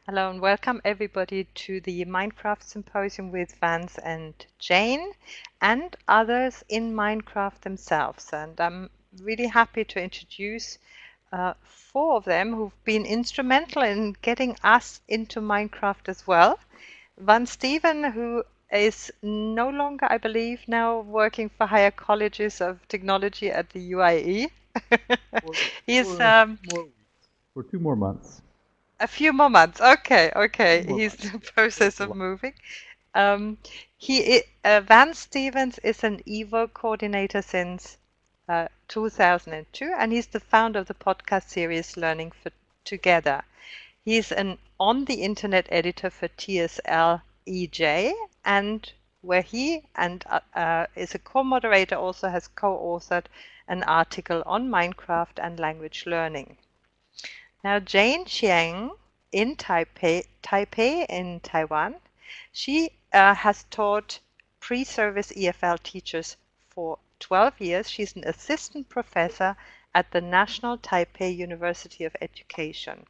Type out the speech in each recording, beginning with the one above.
Hello and welcome everybody to the Minecraft Symposium with Vance and Jane and others in Minecraft themselves. And I'm really happy to introduce four of them who've been instrumental in getting us into Minecraft as well. Vance Stevens, who is no longer, I believe, now working for higher colleges of technology at the UAE. For 2 more months. A few more months. Okay. He's in the process of moving. Vance Stevens is an EVO coordinator since 2002, and he's the founder of the podcast series Learning Together. He's an on-the-internet editor for TSL EJ, and where he and is a co-moderator, also has co-authored an article on Minecraft and language learning. Now, Jane Chien in Taipei in Taiwan, she has taught pre-service EFL teachers for 12 years. She's an assistant professor at the National Taipei University of Education.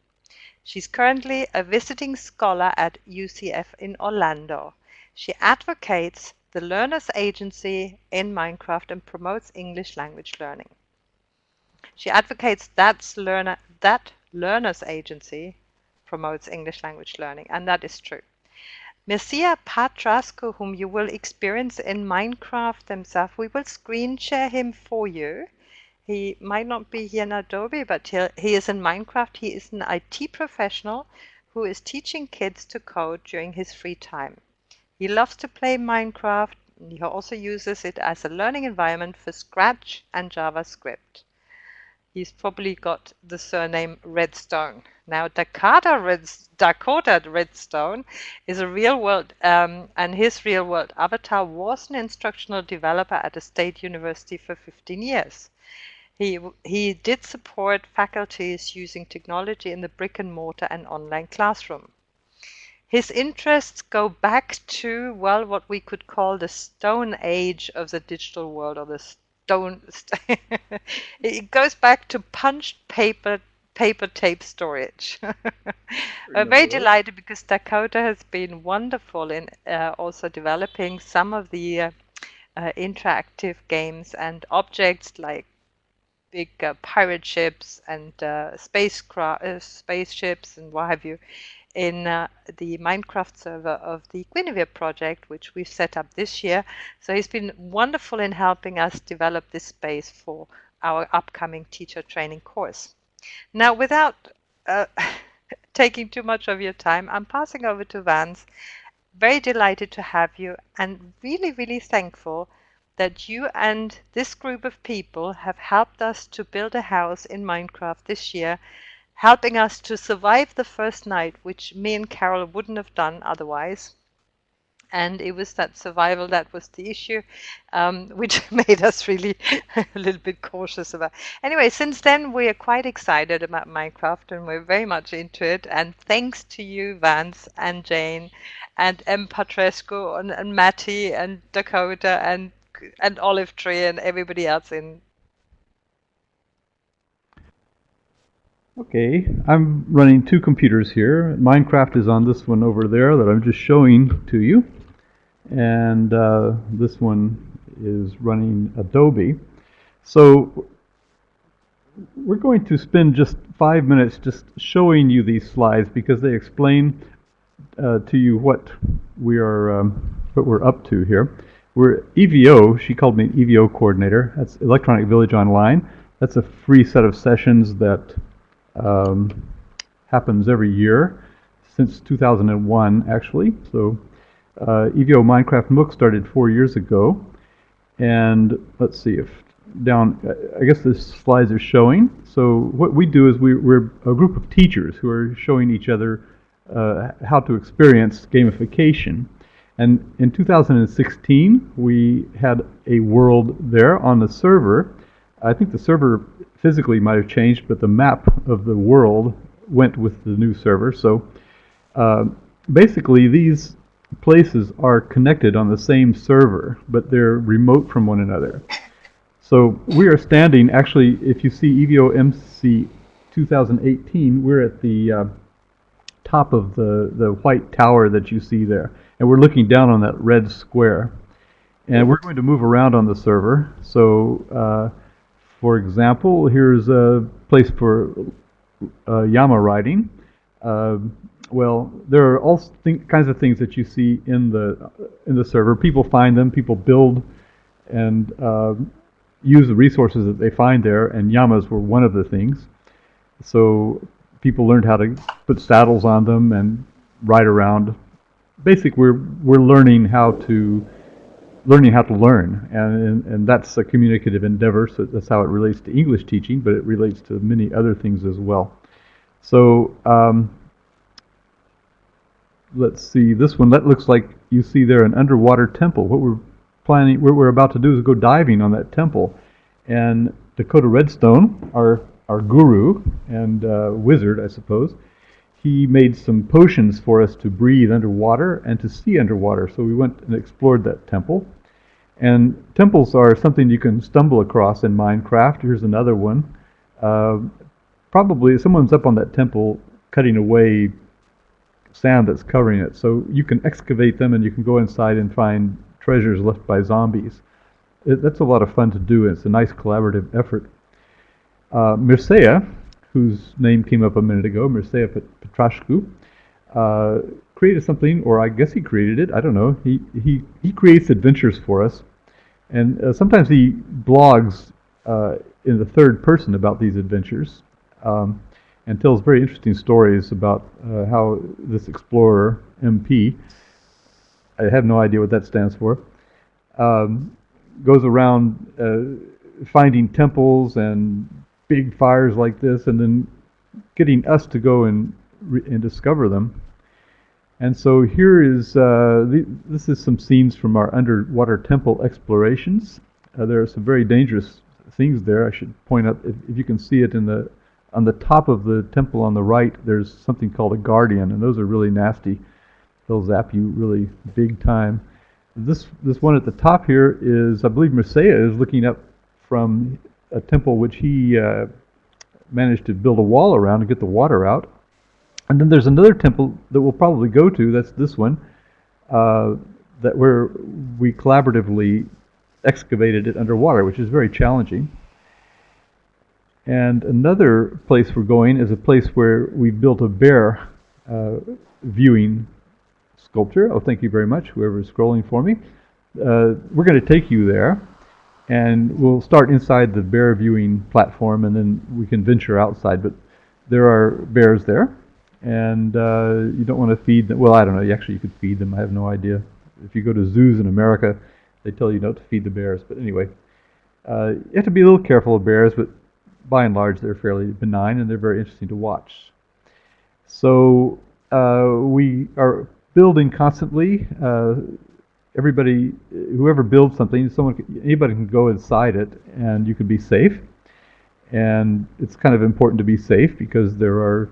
She's currently a visiting scholar at UCF in Orlando. She advocates the Learners Agency in Minecraft and promotes English language learning. She advocates that Learners Agency promotes English language learning, and that is true. Mircea Patrascu, whom you will experience in Minecraft himself, we will screen share him for you. He might not be here in Adobe, but he is in Minecraft. He is an IT professional who is teaching kids to code during his free time. He loves to play Minecraft. He also uses it as a learning environment for Scratch and JavaScript. He's probably got the surname Redstone. Now, Dakotah Redstone is a real-world, and his real-world avatar was an instructional developer at a state university for 15 years. He did support faculties using technology in the brick-and-mortar and online classroom. His interests go back to, well, what we could call the Stone Age of the digital world, or the it goes back to punched paper tape storage. I'm very delighted because Dakotah has been wonderful in also developing some of the interactive games and objects like big pirate ships and spaceships and what have you in the Minecraft server of the Guinevere project, which we've set up this year. So he's been wonderful in helping us develop this space for our upcoming teacher training course. Now, without taking too much of your time, I'm passing over to Vance. Very delighted to have you, and really, really thankful that you and this group of people have helped us to build a house in Minecraft this year, helping us to survive the first night, which me and Carroll wouldn't have done otherwise. And it was that survival that was the issue, which made us really a little bit cautious about. Anyway, since then, we are quite excited about Minecraft, and we're very much into it. And thanks to you, Vance and Jane and Patrascu and Mattie and Dakotah and Olive Tree and everybody else in. Okay, I'm running 2 computers here. Minecraft is on this one over there that I'm just showing to you. And this one is running Adobe. So we're going to spend just 5 minutes just showing you these slides because they explain to you what we're up to here. We're EVO, she called me an EVO coordinator. That's Electronic Village Online. That's a free set of sessions that happens every year since 2001 actually. So EVO Minecraft MOOC started 4 years ago, and let's see if I guess the slides are showing. So what we do is we're a group of teachers who are showing each other how to experience gamification. And in 2016 we had a world there on the server. I think the server physically might have changed, but the map of the world went with the new server. So basically these places are connected on the same server, but they're remote from one another. So we are standing, actually, if you see EVO MC 2018, we're at the top of the white tower that you see there. And we're looking down on that red square. And we're going to move around on the server. So, for example, here's a place for llama riding. Well, there are all kinds of things that you see in the server. People find them, people build and use the resources that they find there, and llamas were one of the things. So people learned how to put saddles on them and ride around. Basically, we're learning how to learn, and that's a communicative endeavor. So that's how it relates to English teaching, but it relates to many other things as well. So let's see this one. That looks like you see there an underwater temple. What we're about to do is go diving on that temple, and Dakotah Redstone, our guru and wizard, I suppose, he made some potions for us to breathe underwater and to see underwater. So we went and explored that temple. And temples are something you can stumble across in Minecraft. Here's another one. Probably someone's up on that temple cutting away sand that's covering it. So you can excavate them and you can go inside and find treasures left by zombies. That's a lot of fun to do. It's a nice collaborative effort. Mircea, whose name came up a minute ago, Mircea Patrascu, created something, or I guess he created it. I don't know. He creates adventures for us, and sometimes he blogs in the third person about these adventures, and tells very interesting stories about how this explorer, MP, I have no idea what that stands for, goes around finding temples and big fires like this, and then getting us to go and discover them. And so here is this is some scenes from our underwater temple explorations. There are some very dangerous things there. I should point out, if you can see it on the top of the temple on the right, there's something called a guardian, and those are really nasty. They'll zap you really big time. This one at the top here is, I believe Mircea is looking up from a temple which he managed to build a wall around to get the water out. And then there's another temple that we'll probably go to, that's this one, that we collaboratively excavated it underwater, which is very challenging. And another place we're going is a place where we built a bear viewing sculpture. Oh, thank you very much, whoever is scrolling for me. We're going to take you there, and we'll start inside the bear viewing platform, and then we can venture outside. But there are bears there, and you don't want to feed them. Well, I don't know. Actually, you could feed them. I have no idea. If you go to zoos in America, they tell you not to feed the bears. But anyway, you have to be a little careful of bears, but by and large, they're fairly benign, and they're very interesting to watch. So we are building constantly. Everybody, whoever builds something, anybody can go inside it, and you can be safe. And it's kind of important to be safe because there are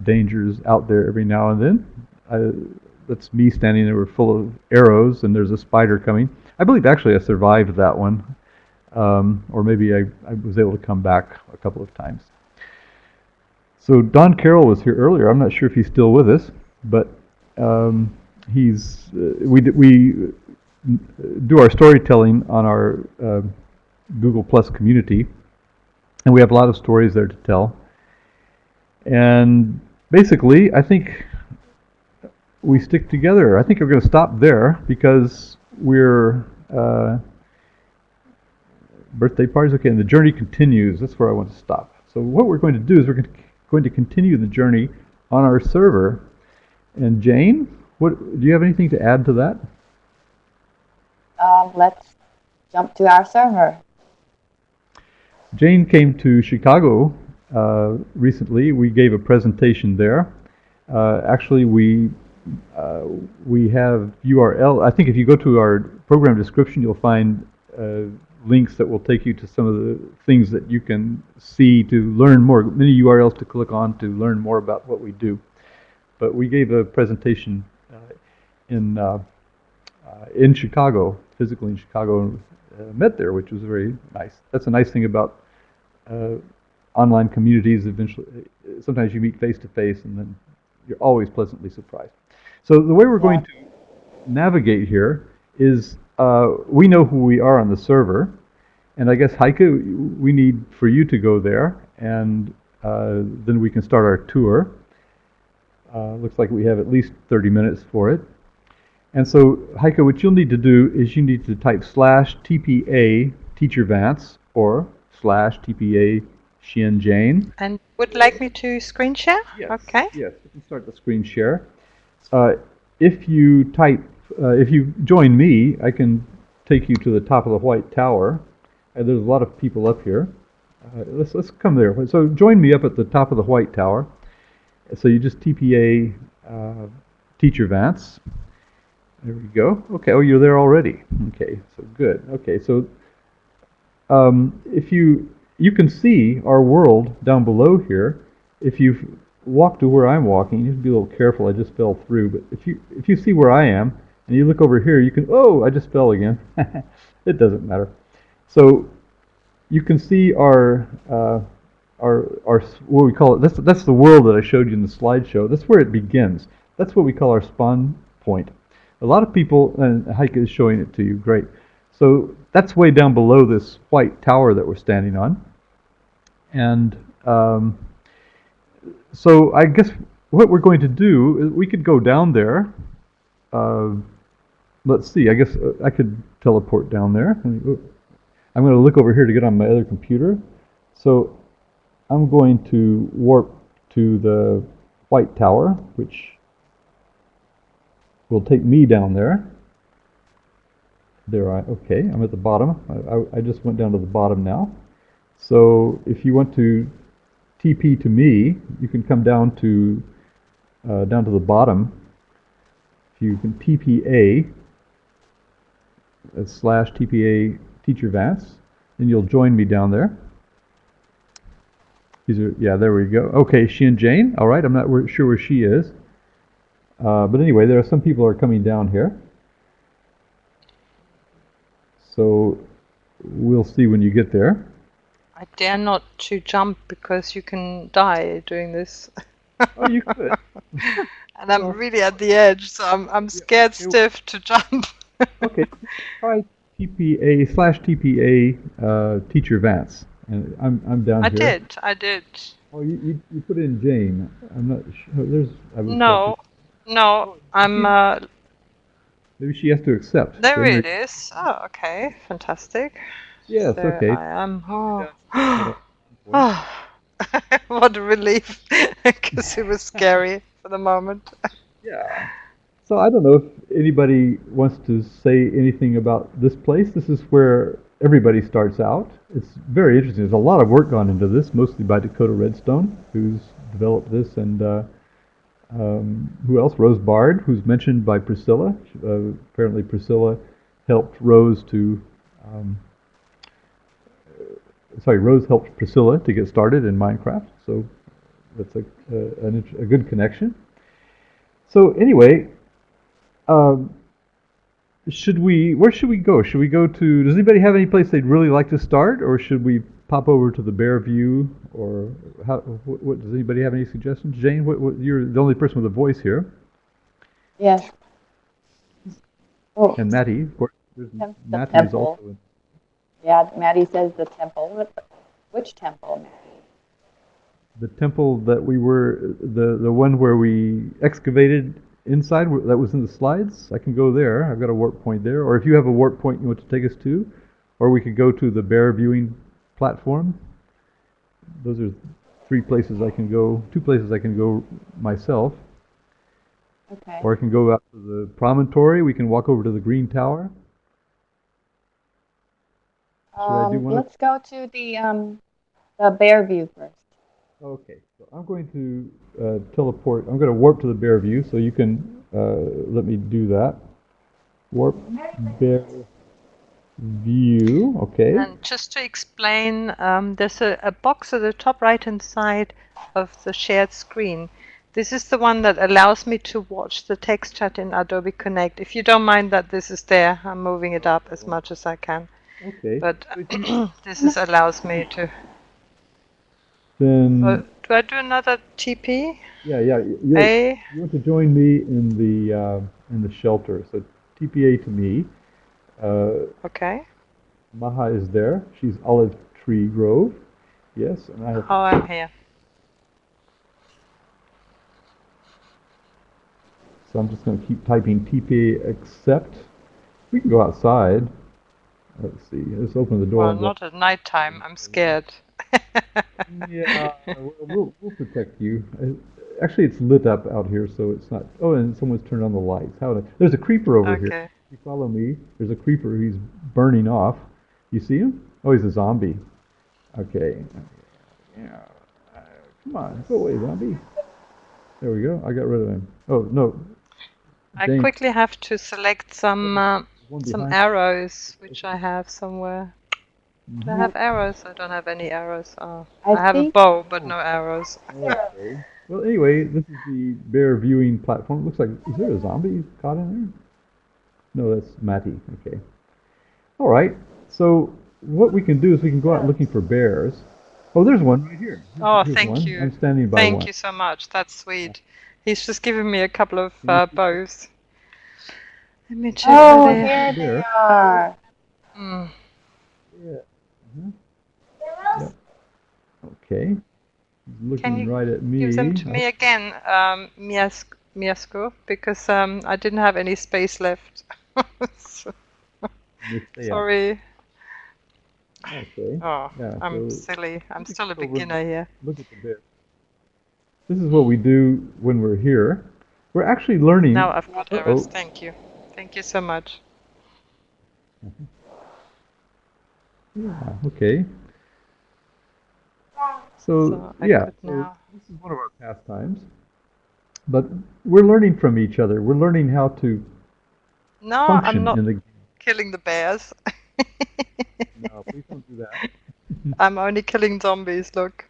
dangers out there every now and then. That's me standing there, we're full of arrows, and there's a spider coming. I believe actually I survived that one, or maybe I was able to come back a couple of times. So Don Carroll was here earlier. I'm not sure if he's still with us, but we do our storytelling on our Google Plus community, and we have a lot of stories there to tell. And basically, I think we stick together. I think we're going to stop there because we're birthday parties. Okay, and the journey continues. That's where I want to stop. So what we're going to do is we're going to continue the journey on our server. And Jane, do you have anything to add to that? Let's jump to our server. Jane came to Chicago recently. We gave a presentation there. Actually, we have URL. I think if you go to our program description, you'll find links that will take you to some of the things that you can see to learn more, many URLs to click on to learn more about what we do. But we gave a presentation in Chicago, physically in Chicago, and met there, which was very nice. That's a nice thing about online communities. Eventually, sometimes you meet face to face, and then you're always pleasantly surprised. So the way we're going to navigate here is we know who we are on the server, and I guess Heike, we need for you to go there, and then we can start our tour. Looks like we have at least 30 minutes for it. And so, Heike, what you'll need to do is you need to type /TPA Teacher Vance or /TPA Chien Jane. And would like me to screen share? Yes. Okay. Yes, you can start the screen share. If you join me, I can take you to the top of the White Tower. There's a lot of people up here. Let's come there. So join me up at the top of the White Tower. So you just TPA Teacher Vance. There we go. Okay. Oh, you're there already. Okay. So good. Okay. So if you can see our world down below here. If you walk to where I'm walking, you have to be a little careful. I just fell through. But if you see where I am and you look over here, you can. Oh, I just fell again. It doesn't matter. So you can see our what we call it. That's the world that I showed you in the slideshow. That's where it begins. That's what we call our spawn point. A lot of people, and Heike is showing it to you. Great. So that's way down below this white tower that we're standing on. And so I guess what we're going to do is we could go down there. Let's see. I guess I could teleport down there. I'm going to look over here to get on my other computer. So I'm going to warp to the White Tower, which will take me down there. Okay, I'm at the bottom. I just went down to the bottom now. So if you want to TP to me, you can come down to the bottom. If you can TPA /TPA Teacher Vance, then you'll join me down there. There we go. Okay, Chien Jane. All right, I'm not sure where she is. But anyway, there are some people who are coming down here. So we'll see when you get there. I dare not to jump because you can die doing this. Oh, you could. And I'm really at the edge, so I'm scared stiff to jump. Okay, try TPA /TPA Teacher Vance. And I'm down here. I did. Oh, you put in Jane. I'm not sure. No, I'm... Maybe she has to accept. There it is. Oh, okay. Fantastic. Yes, so okay. I am... What a relief. Because it was scary for the moment. Yeah. So I don't know if anybody wants to say anything about this place. This is where everybody starts out. It's very interesting. There's a lot of work gone into this, mostly by Dakotah Redstone, who's developed this, and who else? Rose Bard, who's mentioned by Priscilla. Apparently Priscilla helped Rose to... Rose helped Priscilla to get started in Minecraft, so that's a good connection. So anyway, where should we go? Should we go to, does anybody have any place they'd really like to start, or should we pop over to the Bear View, or what does anybody have any suggestions? Jane, you're the only person with a voice here. Yes. Oh. And Mattie, of course. Mattie is also in. Yeah, Mattie says the temple. Which temple, Mattie? The temple that we were, the one where we excavated inside, that was in the slides. I can go there. I've got a warp point there. Or if you have a warp point you want to take us to, or we could go to the bear viewing platform. Those are two places I can go myself. Okay. Or I can go out to the promontory. We can walk over to the green tower. Let's go to the bear view first. Okay, so I'm going to teleport. I'm going to warp to the bear view, so you can let me do that. Warp bear view. Okay. And just to explain, there's a box at the top right-hand side of the shared screen. This is the one that allows me to watch the text chat in Adobe Connect. If you don't mind that this is there, I'm moving it up as much as I can. Okay. But this allows me to Do I do another TP? Yeah, yeah. A? You want to join me in the shelter. So TPA to me. Okay. Maha is there. She's Olive Tree Grove. Yes, and I have. Oh, I'm here. So I'm just going to keep typing TPA accept. We can go outside. Let's see. Let's open the door. Well, not at nighttime. I'm scared. Yeah, we'll protect you. Actually, it's lit up out here, so it's not. Oh, and someone's turned on the lights. There's a creeper over here. Okay. You follow me. There's a creeper. He's burning off. You see him? Oh, he's a zombie. Okay. Yeah. Come on, go away, zombie. There we go. I got rid of him. Oh no. I Jane. quickly have to select some behind. arrows, which I have somewhere. Do I have arrows? I don't have any arrows. Oh, I have a bow, but no arrows. Okay. Well, anyway, this is the bear viewing platform. It looks like, is there a zombie caught in there? No, that's Mattie. Okay. All right. So what we can do is we can go out looking for bears. Oh, there's one right here. Here's thank one. you. I'm standing by Thank one. you so much. That's sweet. He's just given me a couple of bows. Let me check. Oh, here they are. Mm. Yeah. Yep. Okay. He's looking right at me. Give them to me again, Mircea, because I didn't have any space left. Sorry. Okay. Oh, Yeah, I'm so silly. I'm still a beginner here. Look at the bear. This is what we do when we're here. We're actually learning. Now I've got arrows. Thank you. Thank you so much. Yeah, okay. So yeah, so this is one of our pastimes. But we're learning from each other. We're learning how to function I'm not in the killing the bears. No, please don't do that. I'm only killing zombies, look.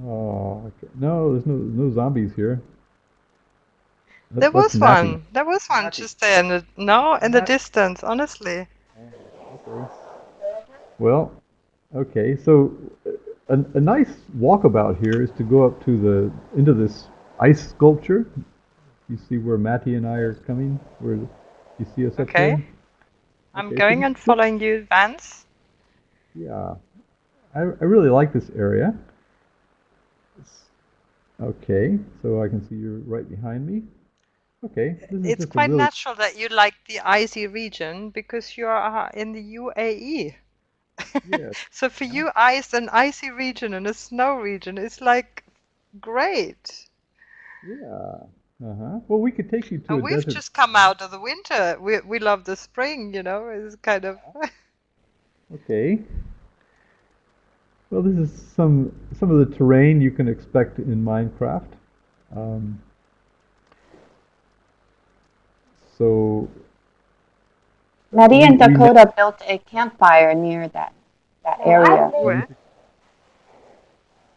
Oh, okay. No, there's no zombies here. There was one. There was one just there in the distance, honestly. Okay. Well, okay. So a nice walkabout here is to go up to into this ice sculpture. You see where Mattie and I are coming? Where you see us up there? I'm going and following you, Vance. Yeah. I really like this area. Okay, so I can see you're right behind me. Okay. It's quite natural that you like the icy region because you are in the UAE. Yes. So for you, an icy region and a snow region is like great. Yeah. Well, we could take you to and a we've desert. just come out of the winter. We love the spring, it's kind of... Okay. Well, this is some of the terrain you can expect in Minecraft. So Mattie and Dakotah built a campfire near that area. Where?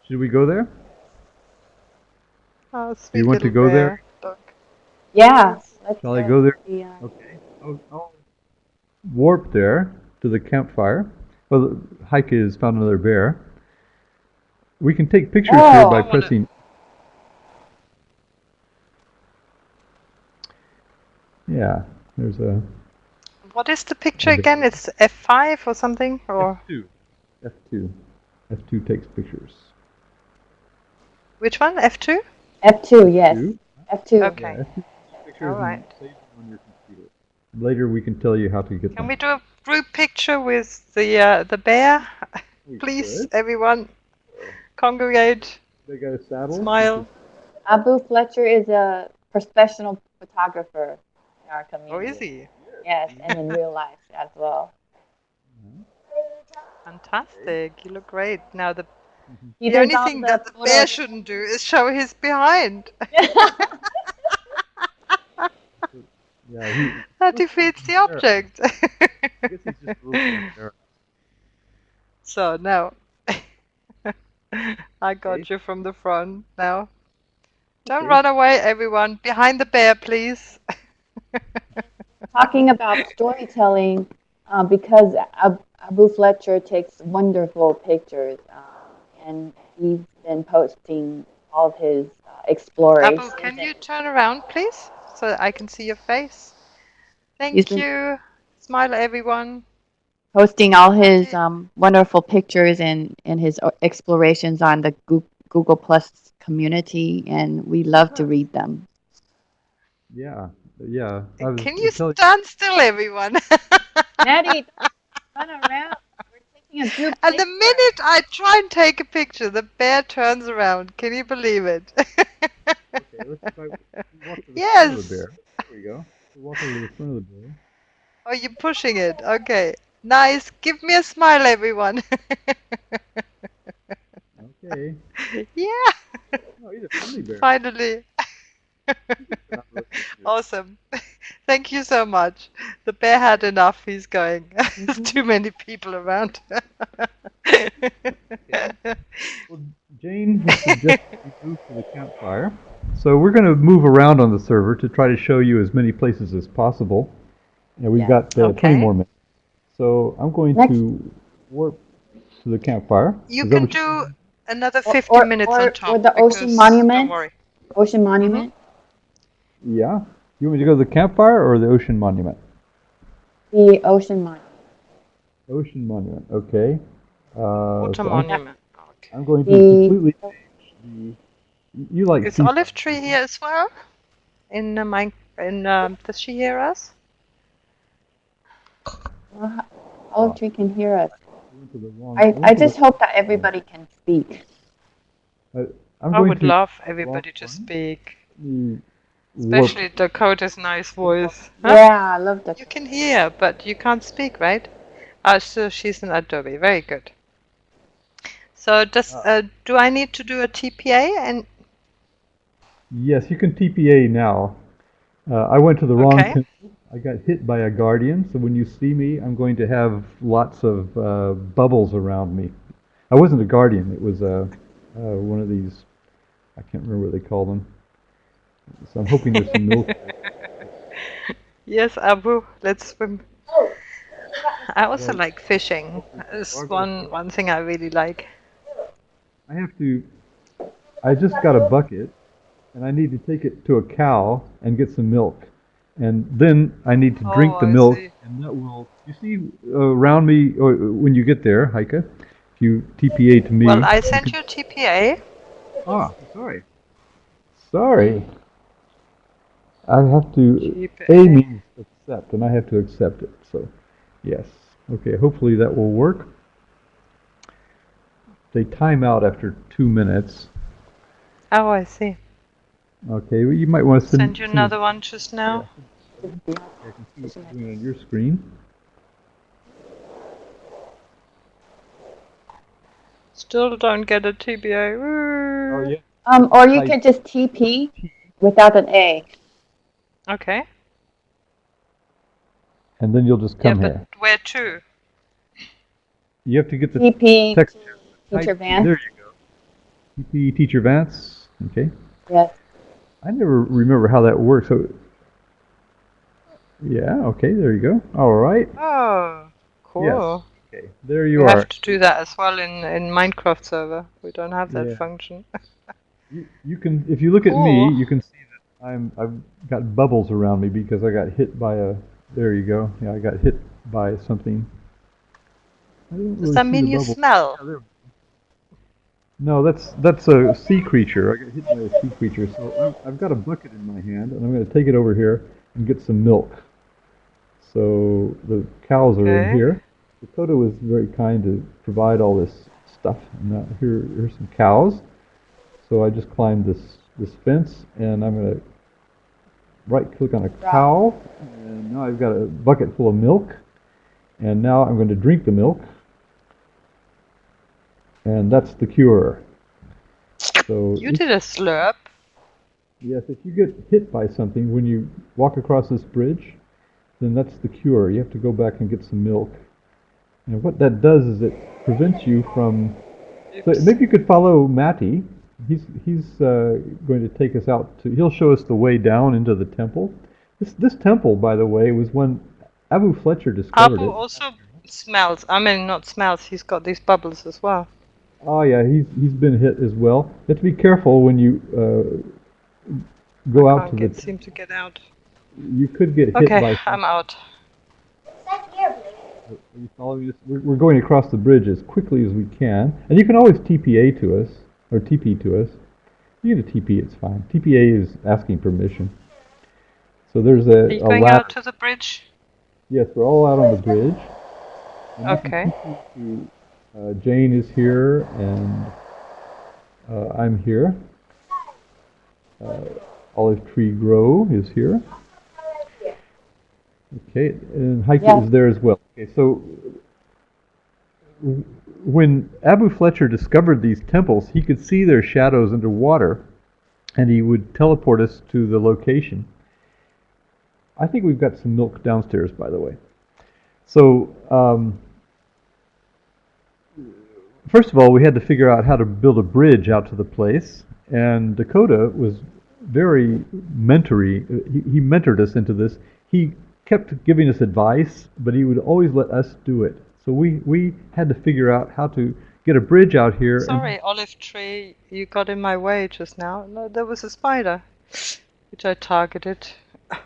Should we go there? Oh, sweet. Do you want to go there? Look. Yeah. Shall I go there? Okay. I'll warp there to the campfire. Well, Heike has found another bear. We can take pictures here by pressing. Yeah, there's a. What is the picture again? It's F5 or something, or F2. F2 takes pictures. Which one? F2? F2, yes. F2. Okay. Yeah, F2 pictures. All right. And save them on your computer. Later, we can tell you how to get them. Can we do a group picture with the bear? Please, everyone, congregate. They got a saddle. Smile. Abu Fletcher is a professional photographer in our community. Oh, is he? Yes, and in real life as well. Fantastic. You look great. Now the He only does thing that the bear shouldn't do is show his behind. Yeah, that defeats the object. I guess he's just a little embarrassed. So now, I got you from the front now. Don't run away, everyone. Behind the bear, please. Talking about storytelling, because Abu Fletcher takes wonderful pictures, and he's been posting all of his explorations. Abu, can you turn around, please, so that I can see your face? He's Thank been you. Smile, everyone. posting all his wonderful pictures and his explorations on the Google Plus community, and we love to read them. Yeah, yeah. Can you stand still, everyone? Mattie, run around. We're taking a group And the picture. minute I try and take a picture, the bear turns around. Can you believe it? Okay, let's try walk to the Yes. front of the bear. There we go. Walk over to the front of the bear. Oh, you're pushing it. Okay. Nice. Give me a smile, everyone. Okay. Yeah. Oh, he's a friendly bear. Finally. Awesome. Thank you so much. The bear had enough. He's going. There's too many people around. Well, Jane has suggested we move to the campfire. So we're going to move around on the server to try to show you as many places as possible. And we've got 20 more minutes. So I'm going to warp to the campfire. You can do another 50 minutes on top. Or the Ocean Monument. Don't worry. Ocean Monument. Yeah. You want me to go to the campfire or the Ocean Monument? The Ocean Monument. Ocean Monument, okay. Water Monument. Okay. I'm going to completely change the... You like... Is Olive Tree here as well? Does she hear us? Olive Tree can hear us. I just hope that everybody can speak. I would love everybody to speak. Especially Dakotah's nice voice. Huh? Yeah, I love Dakotah. You can hear, but you can't speak, right? So she's an Adobe. Very good. So do I need to do a TPA? And yes, you can TPA now. I went to the wrong temple. I got hit by a guardian, so when you see me, I'm going to have lots of bubbles around me. I wasn't a guardian. It was one of these, I can't remember what they call them. So I'm hoping there's some milk. Yes, Abu, let's swim. I also like fishing. It's one thing I really like. I just got a bucket, and I need to take it to a cow and get some milk. And then I need to drink the milk, and that will, you see around me, or when you get there, Heike, if you TPA to me. Well, I sent you a TPA. Ah, sorry. Sorry. I have to, A means accept, and I have to accept it, so yes. Okay, hopefully that will work. They time out after 2 minutes. Oh, I see. Okay, well, you might want to send you another one just now. Yeah. I can see what's doing on your screen. Still don't get a TPA. Oh, yeah. Or you can just TP without an A. Okay. And then you'll just come here. But where to? You have to get the TP text. Teacher Vance. There you go. TP Teacher Vance. Okay. Yes. I never remember how that works. So, yeah. Okay. There you go. All right. Oh, cool. Yes. Okay. There you we are. have to do that as well in Minecraft server. We don't have that function. You can, if you look at me, you can see that I've got bubbles around me because I got hit by a. There you go. Yeah, I got hit by something. Does that mean you smell? Yeah, no, that's a sea creature. I got hit by a sea creature. So I've got a bucket in my hand, and I'm going to take it over here and get some milk. So the cows are in here. Dakotah was very kind to provide all this stuff. And now here's some cows. So I just climbed this fence, and I'm going to right-click on a cow, and now I've got a bucket full of milk. And now I'm going to drink the milk. And that's the cure. So you did a slurp. Yes, if you get hit by something when you walk across this bridge, then that's the cure. You have to go back and get some milk. And what that does is it prevents you from... So maybe you could follow Mattie. He's going to take us out to... He'll show us the way down into the temple. This temple, by the way, was when Abu Fletcher discovered it. Abu also smells. I mean, not smells. He's got these bubbles as well. Oh yeah, he's been hit as well. You have to be careful when you go out to the. Seem to get out. You could get hit Okay, by. I'm out. Are you following us? We're going across the bridge as quickly as we can, and you can always TPA to us or TP to us. You get a TP, it's fine. TPA is asking permission. So there's Are you going ladder. out to the bridge? Yes, we're all out on the bridge. And Okay. Jane is here, and I'm here. Olive Tree Grow is here. Okay, and Heike is there as well. Okay, so when Abu Fletcher discovered these temples, he could see their shadows underwater, and he would teleport us to the location. I think we've got some milk downstairs, by the way. So, first of all, we had to figure out how to build a bridge out to the place, and Dakotah was very mentory. He mentored us into this. He kept giving us advice, but he would always let us do it. So we had to figure out how to get a bridge out here. Sorry, Olive Tree, you got in my way just now. No, there was a spider, which I targeted.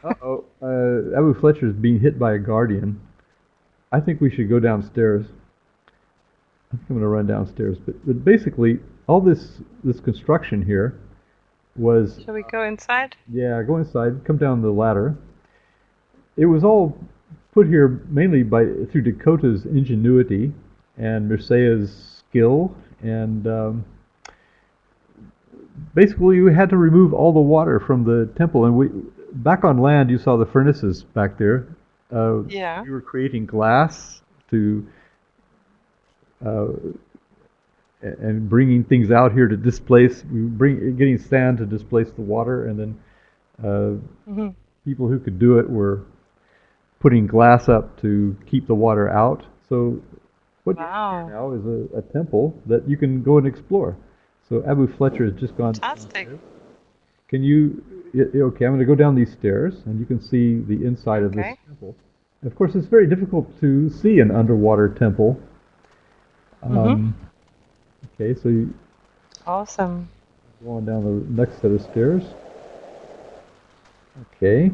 Uh-oh. Abu Fletcher's being hit by a guardian. I think we should go downstairs. I think I'm going to run downstairs. But basically, all this construction here was... Shall we go inside? Yeah, go inside. Come down the ladder. It was all put here mainly through Dakotah's ingenuity and Mircea's skill. And basically, we had to remove all the water from the temple. And back on land, you saw the furnaces back there. Yeah. We were creating glass to and bringing things out here to displace. Getting sand to displace the water, and then people who could do it were putting glass up to keep the water out. So what you have now is a temple that you can go and explore. So Abu Fletcher has just gone. Fantastic. Can you? Okay, I'm going to go down these stairs, and you can see the inside of this temple. And of course, it's very difficult to see an underwater temple. Okay, so you awesome. Go on down the next set of stairs. Okay.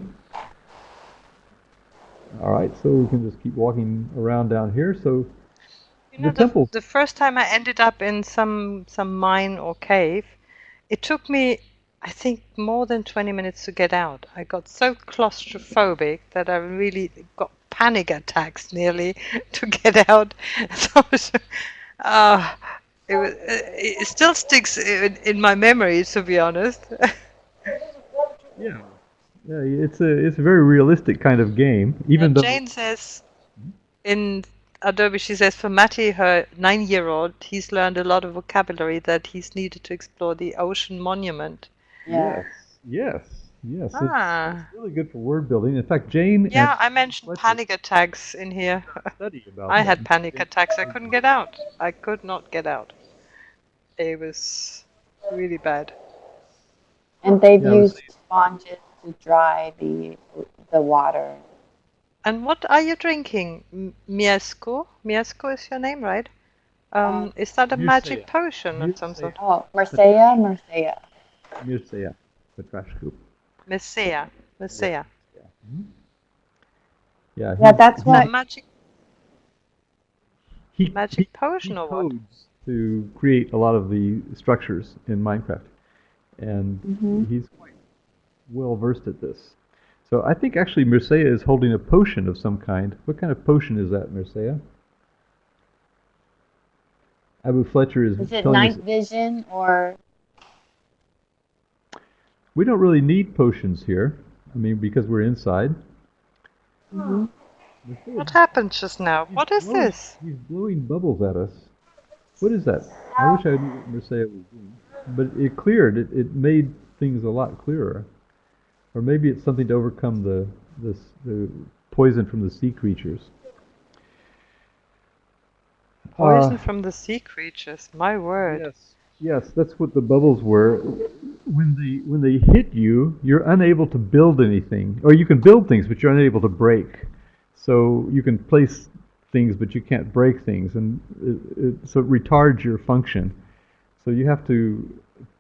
All right, so we can just keep walking around down here. So the temple. The first time I ended up in some mine or cave, it took me, I think, more than 20 minutes to get out. I got so claustrophobic that I really got panic attacks nearly to get out. So, it still sticks in my memory, to be honest. Yeah, it's a very realistic kind of game. Even though Jane says in Adobe, she says for Mattie, her 9-year-old, he's learned a lot of vocabulary that he's needed to explore the ocean monument. Yeah. Yes. It's really good for word building. In fact, Jane. Yeah, I mentioned panic attacks in here. I had panic attacks. I couldn't get out. I could not get out. It was really bad. And they've used sponges to dry the water. And what are you drinking? Miesco? Miesco is your name, right? Is that a magic potion of some sort? Oh, Mircea. Mircea Patrascu. Mircea. Yeah, that's what magic potion or what? Codes to create a lot of the structures in Minecraft, and he's quite well versed at this. So I think actually Mircea is holding a potion of some kind. What kind of potion is that, Mircea? Abu Fletcher is it telling night us vision or? We don't really need potions here. I mean, because we're inside. What happened just now? What is this? He's blowing bubbles at us. What is that? I wish I knew what Mircea was doing. But it cleared. It made things a lot clearer. Or maybe it's something to overcome the poison from the sea creatures. Poison from the sea creatures. My word. Yes, that's what the bubbles were. When they hit you, you're unable to build anything, or you can build things, but you're unable to break. So you can place things, but you can't break things, and so it retards your function. So you have to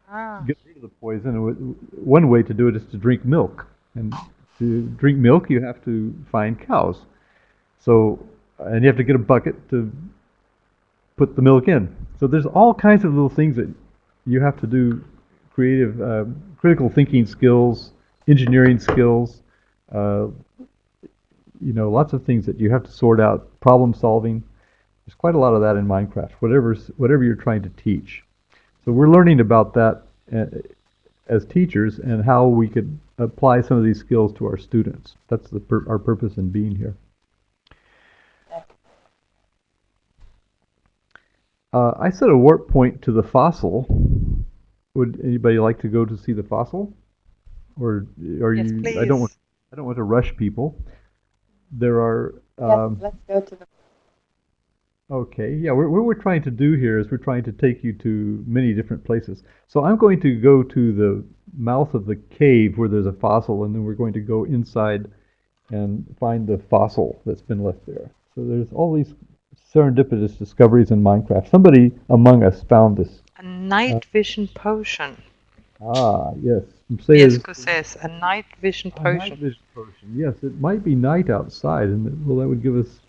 Ah. get rid of the poison. And one way to do it is to drink milk, and to drink milk, you have to find cows. So, and you have to get a bucket to put the milk in. So there's all kinds of little things that you have to do, creative, critical thinking skills, engineering skills, lots of things that you have to sort out, problem solving. There's quite a lot of that in Minecraft, whatever you're trying to teach. So we're learning about that as teachers and how we could apply some of these skills to our students. That's our purpose in being here. I set a warp point to the fossil. Would anybody like to go to see the fossil? Or are Yes, you? please. I don't want to rush people. There are. Yes, let's go to the. Okay, yeah. What we're trying to do here is we're trying to take you to many different places. So I'm going to go to the mouth of the cave where there's a fossil, and then we're going to go inside and find the fossil that's been left there. So there's all these serendipitous discoveries in Minecraft. Somebody among us found this. A night vision potion. Ah, yes. Mircea says a night vision a night potion. vision potion. Yes, it might be night outside, and that would give us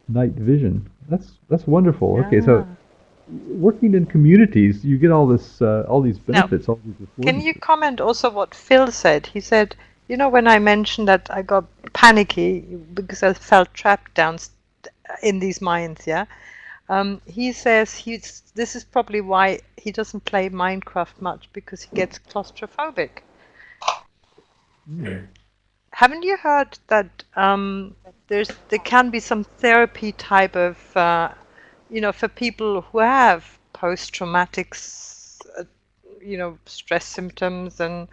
night vision. That's wonderful. Okay, so working in communities, you get all these benefits. All these Can you comment also what Phil said? He said, when I mentioned that I got panicky because I felt trapped down in these mines, yeah? He says this is probably why he doesn't play Minecraft much, because he gets claustrophobic. Haven't you heard that there can be some therapy type of, for people who have post-traumatic, stress symptoms and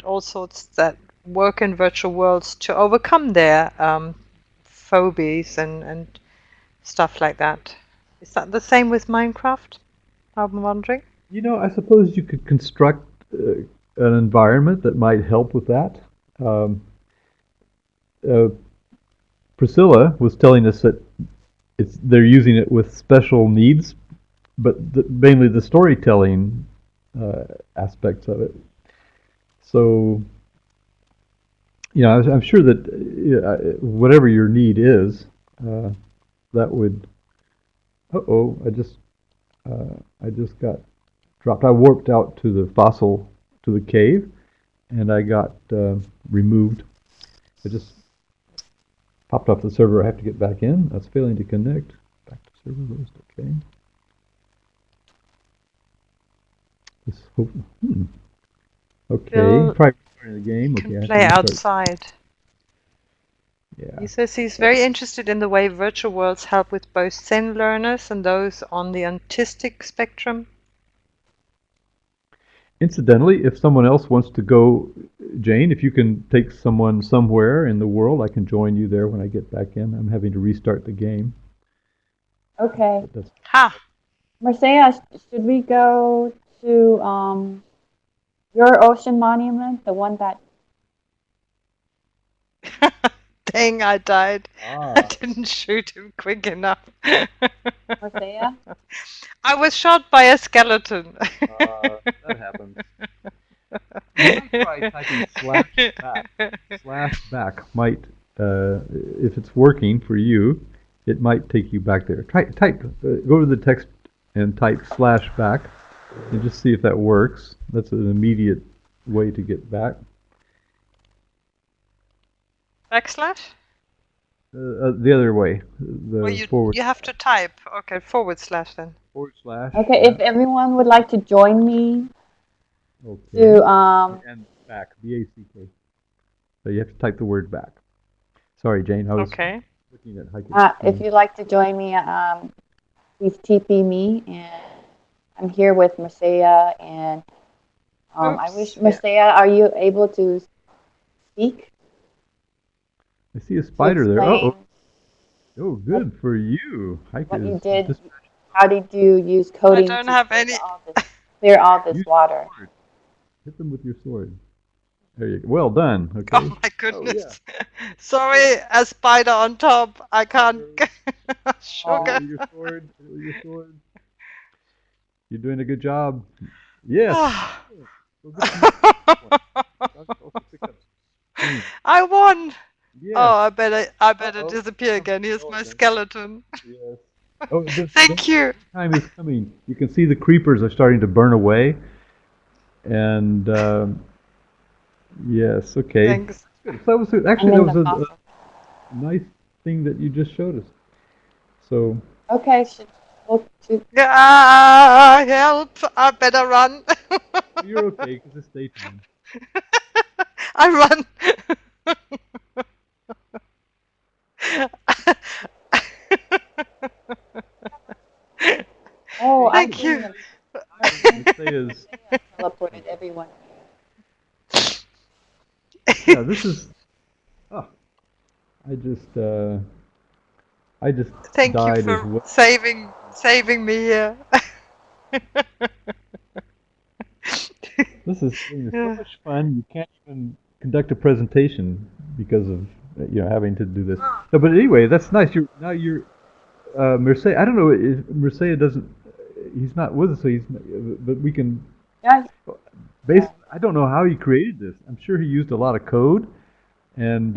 all sorts that work in virtual worlds to overcome their phobias and stuff like that. Is that the same with Minecraft? I'm wondering. I suppose you could construct an environment that might help with that. Priscilla was telling us that they're using it with special needs, but mainly the storytelling aspects of it. So, I'm sure that whatever your need is, that would. I just got dropped. I warped out to the fossil, to the cave, and I got removed. I just popped off the server. I have to get back in. That's failing to connect. Back to server list. Okay. Okay. Try restarting the game. You can play outside. Yeah. He says he's very interested in the way virtual worlds help with both Zen learners and those on the autistic spectrum. Incidentally, if someone else wants to go, Jane, if you can take someone somewhere in the world, I can join you there when I get back in. I'm having to restart the game. Okay. Ha! Mircea, should we go to your ocean monument, the one that... Dang, I died. I didn't shoot him quick enough. Mircea? I was shot by a skeleton. That happens. You might try typing /back. /back might, if it's working for you, it might take you back there. Go to the text and type /back and just see if that works. That's an immediate way to get back. Backslash? The other way. You have to type. Okay, / then. / Okay, if everyone would like to join me to and back, BACK. So you have to type the word back. Sorry, Jane. I was looking at Heike. If you'd like to join me, please TP me, and I'm here with Mircea, and I wish Mircea, are you able to speak? I see a spider there. Oh, good for you. Heike, what you did? How did you use coding? I don't have any. Clear all this water. Hit them with your sword. There you go. Well done. Okay. Oh my goodness. Sorry, a spider on top. I can't. Sugar. Your sword. Your sword. You're doing a good job. Yes. I won. Yes. Oh, I better disappear again. Here's my skeleton. Yes. Oh, Thank you. Time is coming. You can see the creepers are starting to burn away, and yes, okay. Thanks. So that was actually that was a nice thing that you just showed us. So. Okay. Help! I better run. You're okay because it's daytime. I run. Oh, thank you. Teleported everyone. Yeah, this is. Oh, I just thank died you for as well. saving me here. This is so much fun. You can't even conduct a presentation because of having to do this. No, but anyway, that's nice. You're Mircea. I don't know if Mircea doesn't. He's not with us, so but we can. Yeah. I don't know how he created this. I'm sure he used a lot of code and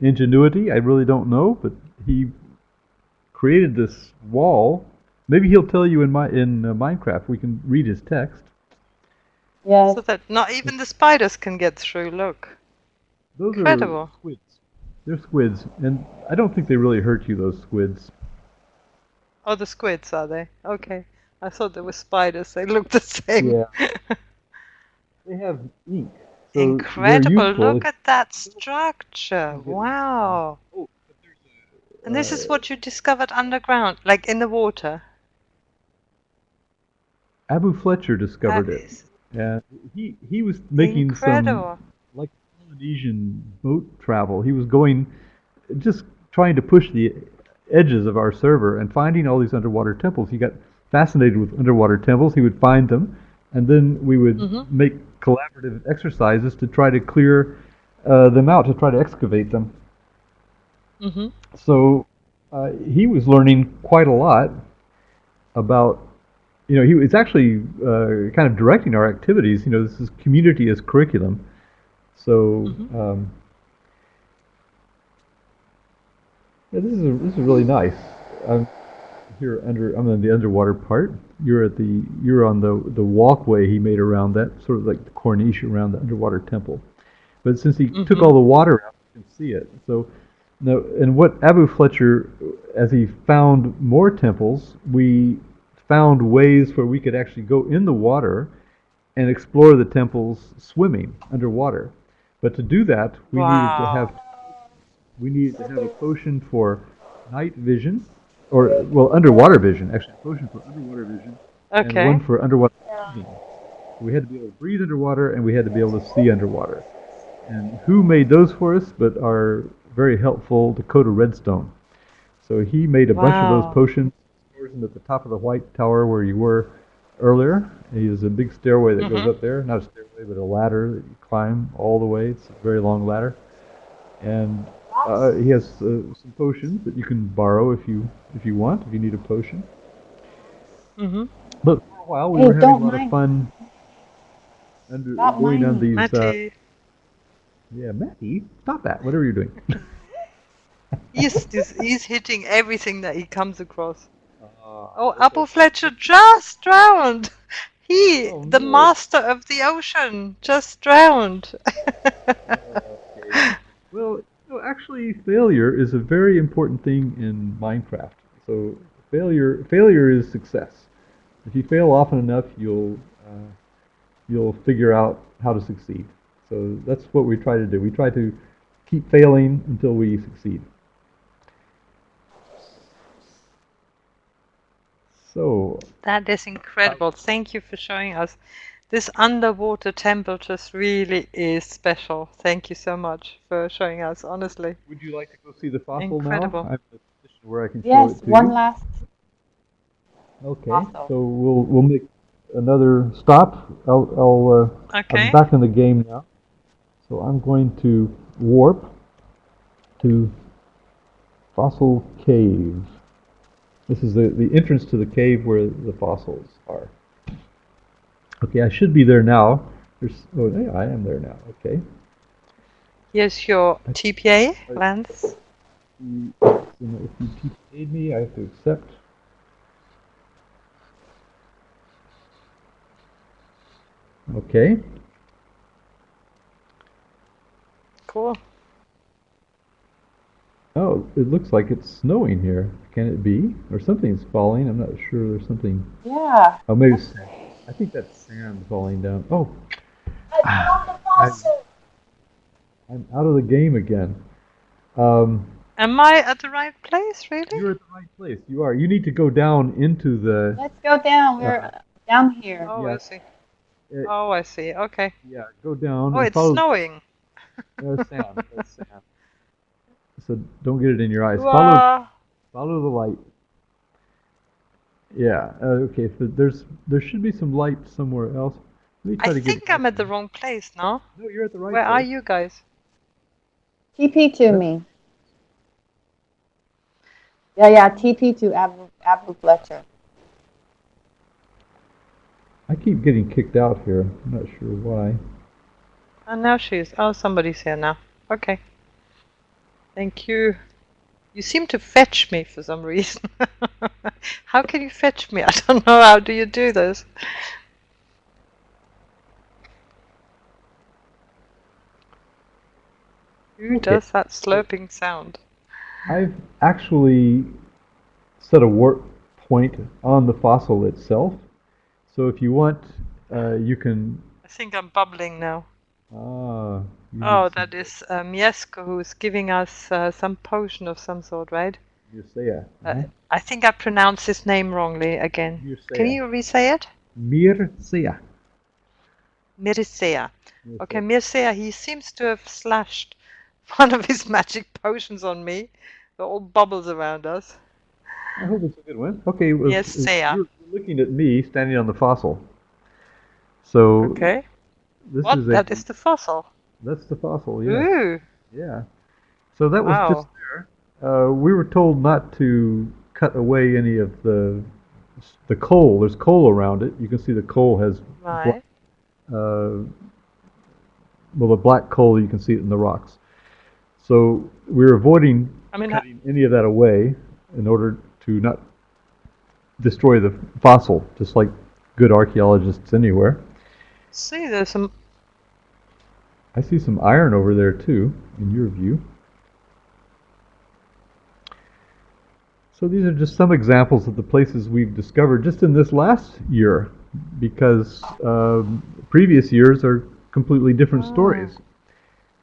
ingenuity. I really don't know, but he created this wall. Maybe he'll tell you in Minecraft. We can read his text. Yeah. So that not even the spiders can get through. Look. Those Incredible. are squids. They're squids, and I don't think they really hurt you. Those squids. Oh, the squids, are they? Okay. I thought they were spiders. They look the same. Yeah. They have ink. So incredible. Look at that structure. Wow. Oh, and this is what you discovered underground, like in the water. Abu Fletcher discovered it. Yeah, he was making some like Polynesian boat travel. He was just trying to push the edges of our server and finding all these underwater temples. He got fascinated with underwater temples. He would find them, and then we would make collaborative exercises to try to clear them out, to try to excavate them. So he was learning quite a lot about, he was actually kind of directing our activities. This is community as curriculum. So yeah, this is really nice. I'm in the underwater part. You're on the walkway he made around that, sort of like the corniche around the underwater temple. But since he took all the water out, you can see it. So now, and what Abu Fletcher, as he found more temples, we found ways where we could actually go in the water and explore the temples swimming underwater. But to do that, we needed to have a potion for night vision, or underwater vision. Actually, a potion for underwater vision, and one for underwater breathing. We had to be able to breathe underwater, and we had to be able to see underwater. And who made those for us? But our very helpful Dakotah Redstone. So he made a bunch of those potions. At the top of the white tower where you were earlier. He has a big stairway that goes up there. Not a stairway, but a ladder that you climb all the way. It's a very long ladder. And he has some potions that you can borrow if you want, if you need a potion. But for a while we were having a lot of fun going on these... Mattie. Yeah, Mattie, stop that, whatever you're doing. He's hitting everything that he comes across. Oh, Abu Fletcher just drowned. The master of the ocean, just drowned. Well, actually, failure is a very important thing in Minecraft. So failure is success. If you fail often enough, you'll figure out how to succeed. So that's what we try to do. We try to keep failing until we succeed. So that is incredible. Thank you for showing us. This underwater temple just really is special. Thank you so much for showing us, honestly. Would you like to go see the fossil Incredible. now? I'm in a position where I can show it to you. One last. Okay, fossil. So we'll make another stop. I'm back in the game now. So I'm going to warp to Fossil Cave. This is the entrance to the cave where the fossils are. Okay, I should be there now. Oh, yeah, I am there now. Okay. Here's your TPA, Vance. If you TPA'd me, I have to accept. Okay. Cool. Oh, it looks like it's snowing here. Can it be? Or something's falling. I'm not sure. There's something. Yeah. Oh, maybe. I think that's sand falling down. Oh. I found the fossil. I'm out of the game again. Am I at the right place, really? You're at the right place. You are. You need to go down into the. Let's go down. We're down here. Oh, Yeah. I see. Oh, I see. Okay. Yeah, go down. Oh, and it's follow. snowing. There's sand. There's sand. So don't get it in your eyes. Wow. Follow the light. Yeah. Okay. So there should be some light somewhere else. Let me try I to get think I'm at the wrong place now. No, you're at the right Where place. are you guys? TP to me. Yeah, TP to Abu Fletcher. I keep getting kicked out here. I'm not sure why. And now she's. Oh, somebody's here now. Okay. Thank you. You seem to fetch me for some reason. How can you fetch me? I don't know. How do you do this? Who does that slurping sound? I've actually set a warp point on the fossil itself. So if you want, you can. I think I'm bubbling now. Ah. Oh, that is Mieszko, who's giving us some potion of some sort, right? Mircea. I think I pronounced his name wrongly again. Mircea. Can you re-say it? Mircea. Mircea. Okay, Mircea, he seems to have slashed one of his magic potions on me. They're all bubbles around us. I hope it's a good one. Okay. Mircea. You're looking at me standing on the fossil. So. Okay. This What? is That is the fossil. That's the fossil, yeah. Ooh. Yeah. So that was Wow. just there. We were told not to cut away any of the coal. There's coal around it. You can see the coal has Right. well, the black coal, you can see it in the rocks. So we're avoiding cutting any of that away in order to not destroy the fossil, just like good archaeologists anywhere. See, there's some. I see some iron over there too, in your view. So these are just some examples of the places we've discovered just in this last year, because previous years are completely different stories.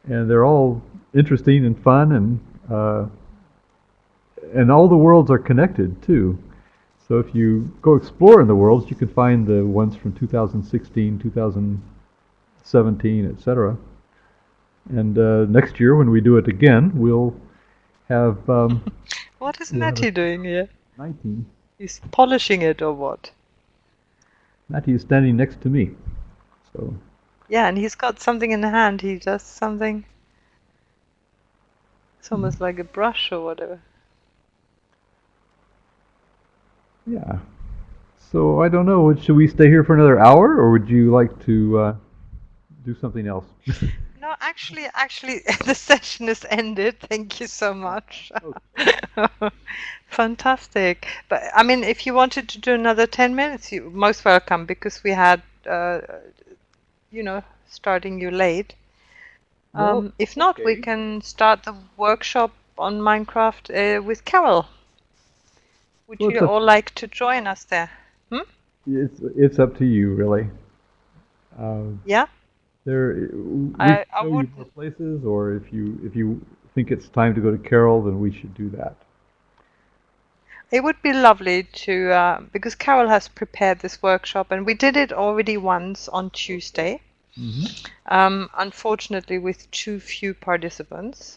And they're all interesting and fun, and all the worlds are connected too. So if you go explore in the worlds, you can find the ones from 2016, 2017, etc. And next year, when we do it again, we'll have. What is Mattie doing here? 19. He's polishing it or what? Mattie is standing next to me. So. Yeah, and he's got something in the hand. He does something. It's almost like a brush or whatever. Yeah. So I don't know. Should we stay here for another hour, or would you like to do something else? No, actually, the session is ended. Thank you so much. Okay. Fantastic. But I mean, if you wanted to do another 10 minutes, you're most welcome, because we had, starting you late. Well, if not, we okay. can start the workshop on Minecraft with Carroll. Would Well, you all like to join us there? It's up to you, really. Yeah. We I can show you would. more places, or if you think it's time to go to Carroll, then we should do that. It would be lovely to, because Carroll has prepared this workshop, and we did it already once on Tuesday. Mm-hmm. Unfortunately, with too few participants.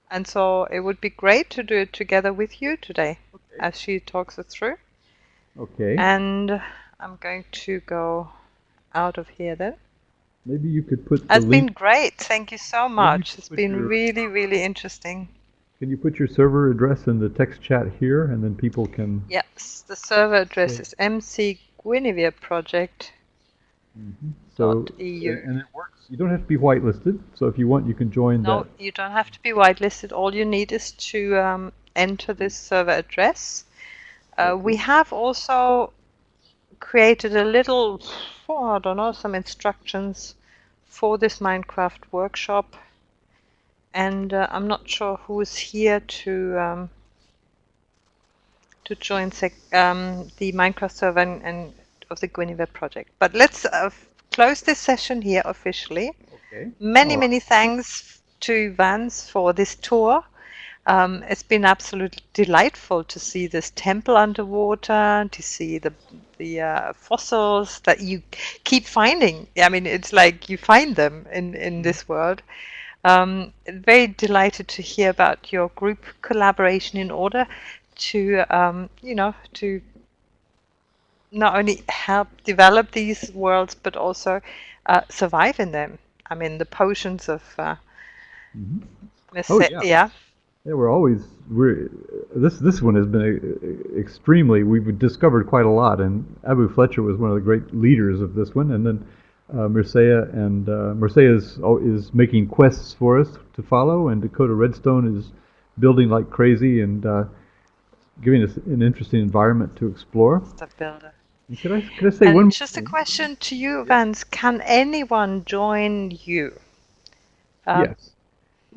And so it would be great to do it together with you today, as she talks it through. Okay. And I'm going to go out of here then. Maybe you could put the It's been link. great. Thank you so Maybe you much. could It's put been your. really, really interesting. Can you put your server address in the text chat here, and then people can. Yes, the server address So, is mcguinevereproject.eu. so and it works. You don't have to be whitelisted. So if you want, you can join that. No, you don't have to be whitelisted. All you need is to enter this server address. We have also created a little, I don't know, some instructions for this Minecraft workshop. And I'm not sure who is here to join the Minecraft server and of the Guinevere project. But let's close this session here officially. Okay. Many thanks to Vance for this tour. It's been absolutely delightful to see this temple underwater, to see the fossils that you keep finding. I mean, it's like you find them in this world. Very delighted to hear about your group collaboration in order to, to not only help develop these worlds, but also survive in them. I mean, the potions of Yeah, this one has been extremely. We've discovered quite a lot, and Abu Fletcher was one of the great leaders of this one, and then Mircea is making quests for us to follow, and Dakotah Redstone is building like crazy and giving us an interesting environment to explore. The builder. And could I say one? Just a question to you, Vance. Can anyone join you? Yes.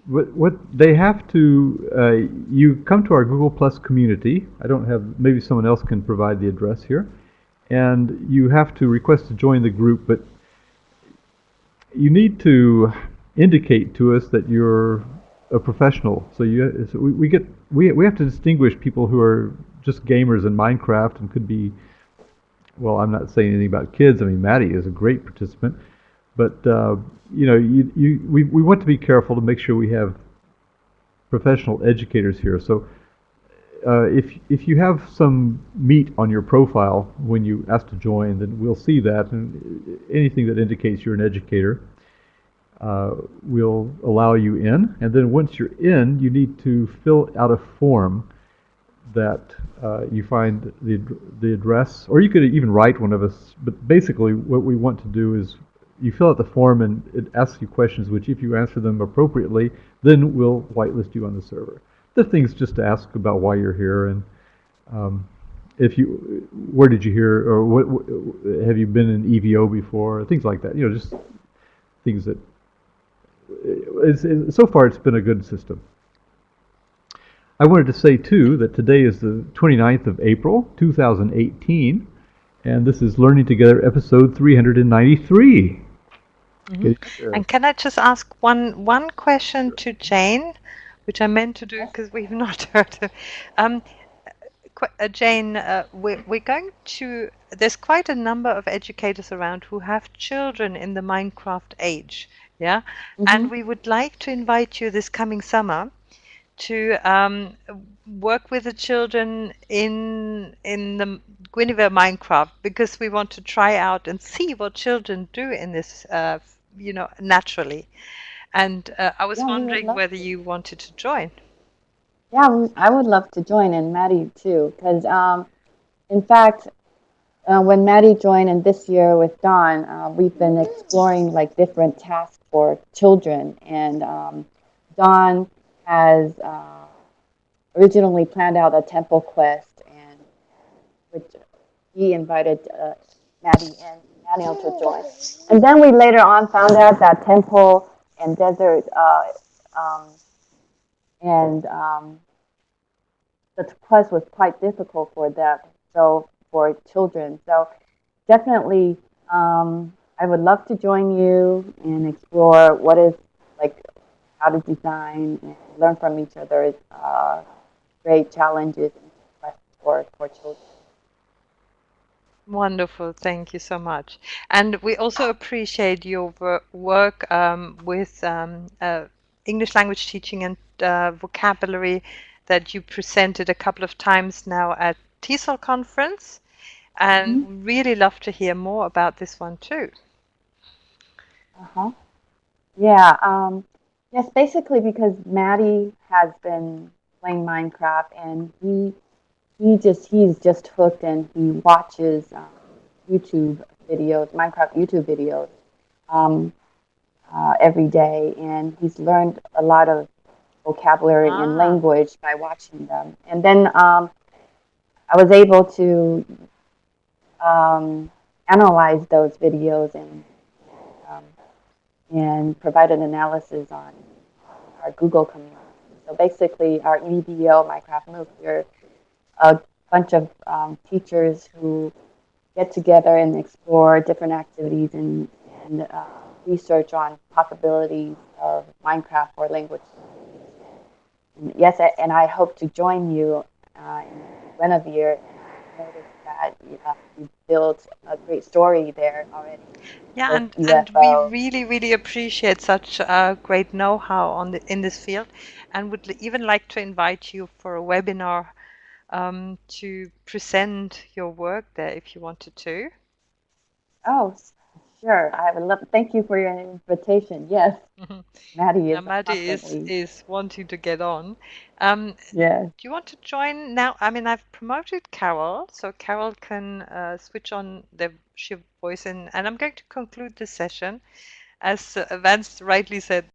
What they have to, you come to our Google Plus community. I don't have, maybe someone else can provide the address here. And you have to request to join the group, but you need to indicate to us that you're a professional. So we have to distinguish people who are just gamers in Minecraft and could be, well, I'm not saying anything about kids. I mean, Mattie is a great participant. But we want to be careful to make sure we have professional educators here. So if you have some meat on your profile when you ask to join, then we'll see that, and anything that indicates you're an educator, we'll allow you in. And then once you're in, you need to fill out a form that you find the address, or you could even write one of us. But basically, what we want to do is you fill out the form and it asks you questions which, if you answer them appropriately, then we'll whitelist you on the server. The things just to ask about why you're here, and where did you hear, or what have you been in EVO before, things like that. Just things that. So far, it's been a good system. I wanted to say too that today is the 29th of April, 2018, and this is Learning Together, episode 393. Mm-hmm. And can I just ask one question to Jane, which I meant to do because we've not heard of. Jane, we're going to. There's quite a number of educators around who have children in the Minecraft age, yeah, and we would like to invite you this coming summer to work with the children in the Guinevere Minecraft, because we want to try out and see what children do in this, naturally. And I was wondering whether you wanted to join. Yeah, I would love to join, and Mattie too, because in fact, when Mattie joined, and this year with Dawn, we've been exploring like different tasks for children, and Dawn has originally planned out a temple quest, and which he invited Mattie and Daniel to join. And then we later on found out that temple and desert the quest was quite difficult for them, so for children. So definitely, I would love to join you and explore what is like how to design and learn from each other's great challenges and quests for children. Wonderful, thank you so much. And we also appreciate your work with English language teaching and vocabulary that you presented a couple of times now at TESOL conference, and really love to hear more about this one too. Uh-huh. Yeah. Yes, basically because Mattie has been playing Minecraft and he's just hooked and he watches YouTube videos, Minecraft YouTube videos um, every day, and he's learned a lot of vocabulary and Ah, language by watching them. And then I was able to analyze those videos um, and provide an analysis on our Google community. So basically, our EVO Minecraft MOOC, we're a bunch of teachers who get together and explore different activities and research on possibilities of Minecraft for language. And yes, and I hope to join you in Guinevere. I noticed that you built a great story there already yeah, with and we UFO. really appreciate such great know-how on in this field, and would even like to invite you for a webinar to present your work there if you wanted to. Oh, sure. I would love. Thank you for your invitation. Yes, Mattie Yeah, is Maddie constantly. is wanting to get on. Do Yes. you want to join now? I mean, I've promoted Carroll, so Carroll can switch on the sheer voice, and I'm going to conclude this session. As Vance rightly said,